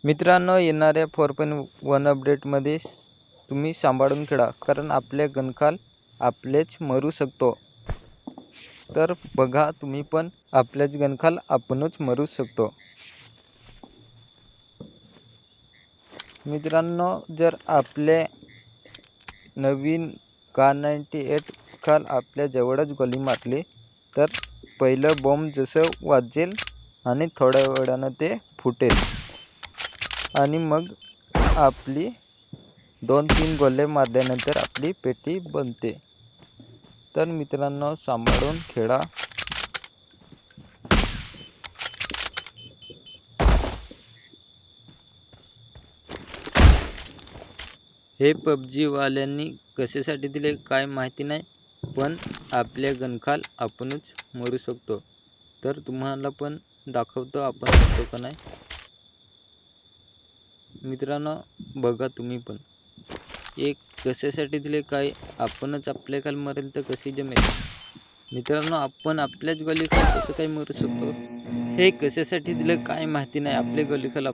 मित्रांनो, येणाऱ्या 4.1 अपडेटमध्ये तुम्ही सांभाळून खेळा, कारण आपले गणखाल आपलेच मरू शकतो. तर बघा, तुम्ही पण आपलेच गणखाल आपणच मरू शकतो. मित्रांनो, जर आपले नवीन Kar98 खाल आपल्या जवळच गोली मारली तर पहिलं बॉम्ब जसं वाजेल आणि थोड्या वेळानं ते फुटेल आणि मग आपली 2-3 गोले मारल्यानंतर आपली पेटी बनते. तर मित्रांनो, सांभाळून खेळा. हे PUBG वाल्यांनी कशासाठी दिले काय माहिती नाही, पण आपल्या गणखाल आपणच मरू शकतो. तर तुम्हाला पण दाखवतो आपण शकतो का नाही. मित्रांनो, बघा तुम्ही पण एक कशासाठी दिले काय, आपणच आपल्या खाल मरेल तर कशी जमेल. मित्रांनो, आपण आपल्याच गली खाल कसं काय मरू शकतो. हे कशासाठी दिले काय माहिती नाही, आपले गली खाल